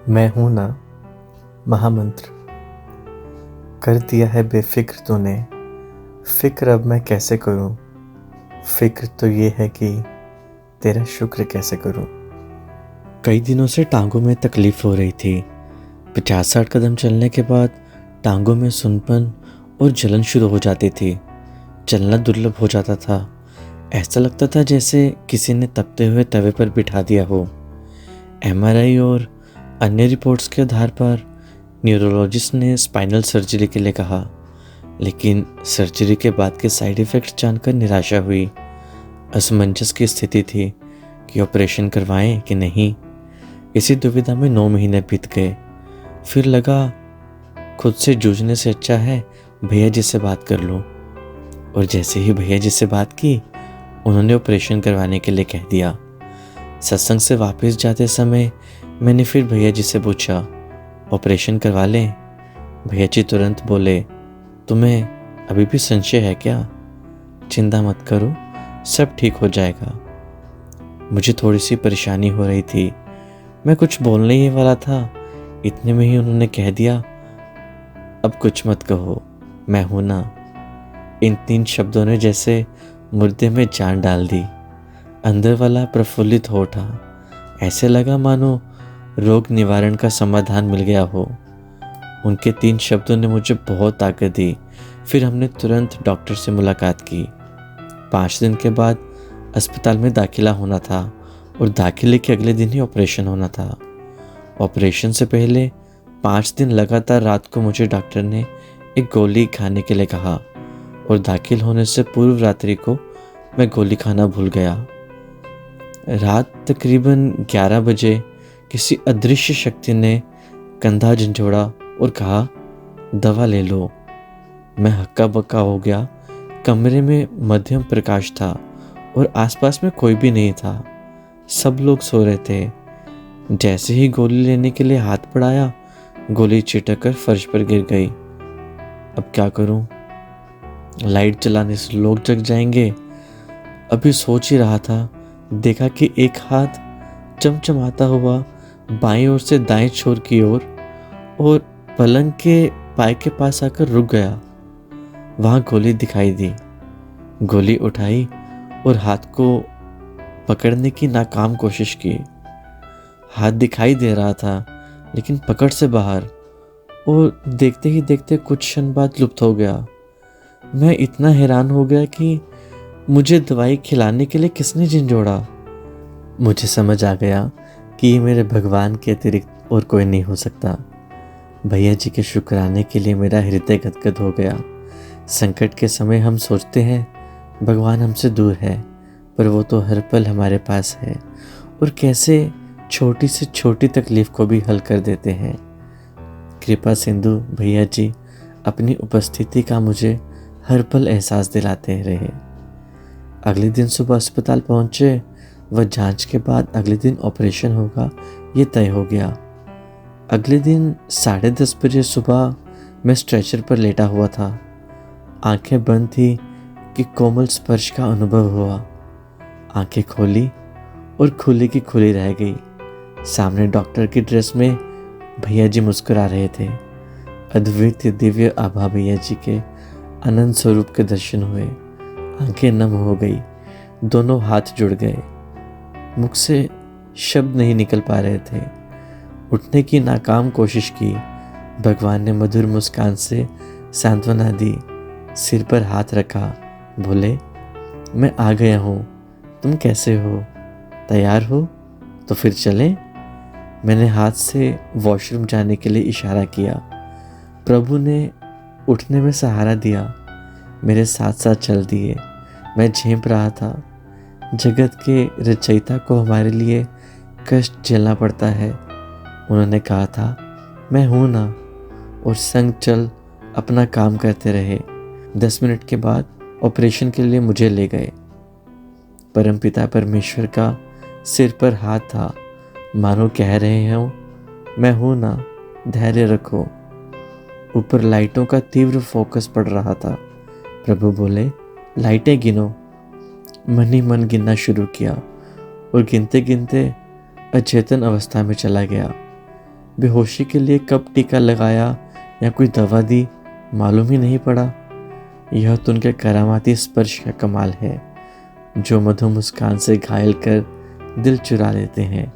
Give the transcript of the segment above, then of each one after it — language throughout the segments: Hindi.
मैं हूं ना महामंत्र कर दिया है बेफिक्र तूने। फिक्र अब मैं कैसे करूं। फिक्र तो ये है कि तेरा शुक्र कैसे करूं। कई दिनों से टांगों में तकलीफ हो रही थी। 50-60 कदम चलने के बाद टांगों में सुनपन और जलन शुरू हो जाती थी। चलना दुर्लभ हो जाता था। ऐसा लगता था जैसे किसी ने तपते हुए तवे पर बिठा दिया हो। एमआरआई और अन्य रिपोर्ट्स के आधार पर न्यूरोलॉजिस्ट ने स्पाइनल सर्जरी के लिए कहा, लेकिन सर्जरी के बाद के साइड इफ़ेक्ट्स जानकर निराशा हुई। असमंजस की स्थिति थी कि ऑपरेशन करवाएं कि नहीं। इसी दुविधा में 9 महीने बीत गए। फिर लगा खुद से जूझने से अच्छा है भैया जी से बात कर लूं। और जैसे ही भैया जी से बात की, उन्होंने ऑपरेशन करवाने के लिए कह दिया। सत्संग से वापस जाते समय मैंने फिर भैया जी से पूछा, ऑपरेशन करवा लें? भैया जी तुरंत बोले, तुम्हें अभी भी संशय है क्या? चिंता मत करो, सब ठीक हो जाएगा। मुझे थोड़ी सी परेशानी हो रही थी। मैं कुछ बोलने ही वाला था, इतने में ही उन्होंने कह दिया, अब कुछ मत कहो, मैं हूं ना। इन 3 शब्दों ने जैसे मुर्दे में जान डाल दी। अंदर वाला प्रफुल्लित हो उठा। ऐसे लगा मानो रोग निवारण का समाधान मिल गया हो। उनके 3 शब्दों ने मुझे बहुत ताकत दी। फिर हमने तुरंत डॉक्टर से मुलाकात की। 5 दिन के बाद अस्पताल में दाखिला होना था और दाखिले के अगले दिन ही ऑपरेशन होना था। ऑपरेशन से पहले 5 दिन लगातार रात को मुझे डॉक्टर ने एक गोली खाने के लिए कहा और दाखिल होने से पूर्व रात्रि को मैं गोली खाना भूल गया। रात तकरीबन 11 बजे किसी अदृश्य शक्ति ने कंधा झंझोड़ा और कहा, दवा ले लो। मैं हक्का बक्का हो गया। कमरे में मध्यम प्रकाश था और आसपास में कोई भी नहीं था। सब लोग सो रहे थे। जैसे ही गोली लेने के लिए हाथ बढ़ाया, गोली छिटक कर फर्श पर गिर गई। अब क्या करूं? लाइट जलाने से लोग जग जाएंगे। अभी सोच ही रहा था, देखा कि एक हाथ चमचमाता हुआ बाईं ओर से दाएं छोर की ओर और पलंग के पाए के पास आकर रुक गया। वहां गोली दिखाई दी। गोली उठाई और हाथ को पकड़ने की नाकाम कोशिश की। हाथ दिखाई दे रहा था लेकिन पकड़ से बाहर, और देखते ही देखते कुछ क्षण बाद लुप्त हो गया। मैं इतना हैरान हो गया कि मुझे दवाई खिलाने के लिए किसने झंझोड़ा। मुझे समझ आ गया कि ये मेरे भगवान के अतिरिक्त और कोई नहीं हो सकता। भैया जी के शुक्राने के लिए मेरा हृदय गदगद हो गया। संकट के समय हम सोचते हैं भगवान हमसे दूर है, पर वो तो हर पल हमारे पास है और कैसे छोटी से छोटी तकलीफ को भी हल कर देते हैं। कृपा सिंधु भैया जी अपनी उपस्थिति का मुझे हर पल एहसास दिलाते रहे। अगले दिन सुबह अस्पताल पहुंचे व जांच के बाद अगले दिन ऑपरेशन होगा ये तय हो गया। अगले दिन 10:30 बजे सुबह मैं स्ट्रेचर पर लेटा हुआ था। आंखें बंद थी कि कोमल स्पर्श का अनुभव हुआ। आंखें खोली और खुली की खुली रह गई। सामने डॉक्टर की ड्रेस में भैया जी मुस्कुरा रहे थे। अद्वितीय दिव्य आभा भैया जी के अनंत स्वरूप के दर्शन हुए। आंखें नम हो गई। दोनों हाथ जुड़ गए। मुख से शब्द नहीं निकल पा रहे थे। उठने की नाकाम कोशिश की। भगवान ने मधुर मुस्कान से सांत्वना दी। सिर पर हाथ रखा। बोले, मैं आ गया हूँ, तुम कैसे हो? तैयार हो तो फिर चलें? मैंने हाथ से वॉशरूम जाने के लिए इशारा किया। प्रभु ने उठने में सहारा दिया। मेरे साथ साथ चल दिए। मैं झेप रहा था। जगत के रचयिता को हमारे लिए कष्ट झेलना पड़ता है। उन्होंने कहा था, मैं हूं ना, और संग चल अपना काम करते रहे। 10 मिनट के बाद ऑपरेशन के लिए मुझे ले गए। परमपिता परमेश्वर का सिर पर हाथ था, मानो कह रहे हो, मैं हूं ना, धैर्य रखो। ऊपर लाइटों का तीव्र फोकस पड़ रहा था। प्रभु बोले, लाइटें गिनो। मन ही मन गिनना शुरू किया और गिनते गिनते अचेतन अवस्था में चला गया। बेहोशी के लिए कब टीका लगाया या कोई दवा दी मालूम ही नहीं पड़ा। यह तो उनके करामाती स्पर्श का कमाल है, जो मधुर मुस्कान से घायल कर दिल चुरा लेते हैं।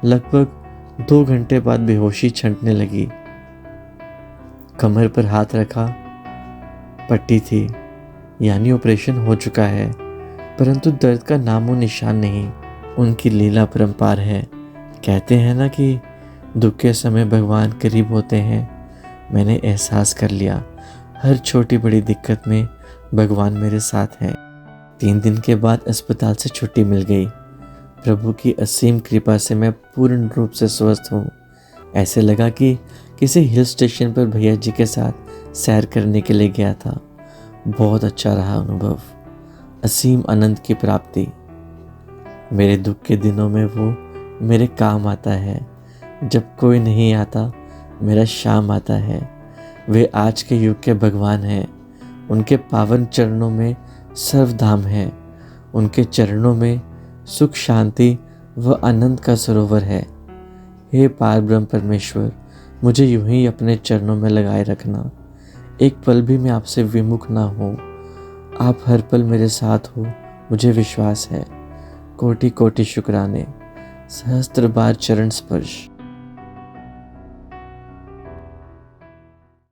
लगभग 2 घंटे बाद बेहोशी छंटने लगी। कमर पर हाथ रखा, पट्टी थी, यानी ऑपरेशन हो चुका है, परंतु दर्द का नामो निशान नहीं। उनकी लीला परंपार है। कहते हैं ना कि दुख के समय भगवान करीब होते हैं। मैंने एहसास कर लिया, हर छोटी बड़ी दिक्कत में भगवान मेरे साथ है। 3 दिन के बाद अस्पताल से छुट्टी मिल गई। प्रभु की असीम कृपा से मैं पूर्ण रूप से स्वस्थ हूँ। ऐसे लगा कि किसी हिल स्टेशन पर भैया जी के साथ सैर करने के लिए गया था। बहुत अच्छा रहा अनुभव, असीम आनंद की प्राप्ति। मेरे दुख के दिनों में वो मेरे काम आता है। जब कोई नहीं आता, मेरा शाम आता है। वे आज के युग के भगवान हैं। उनके पावन चरणों में सर्वधाम है। उनके चरणों में सुख, शांति व आनंद का सरोवर है। हे पार ब्रह्म परमेश्वर, मुझे यूं ही अपने चरणों में लगाए रखना। एक पल भी मैं आपसे विमुख ना हूँ। आप हर पल मेरे साथ हो, मुझे विश्वास है। कोटि कोटि शुक्राने, सहस्त्र बार चरण स्पर्श।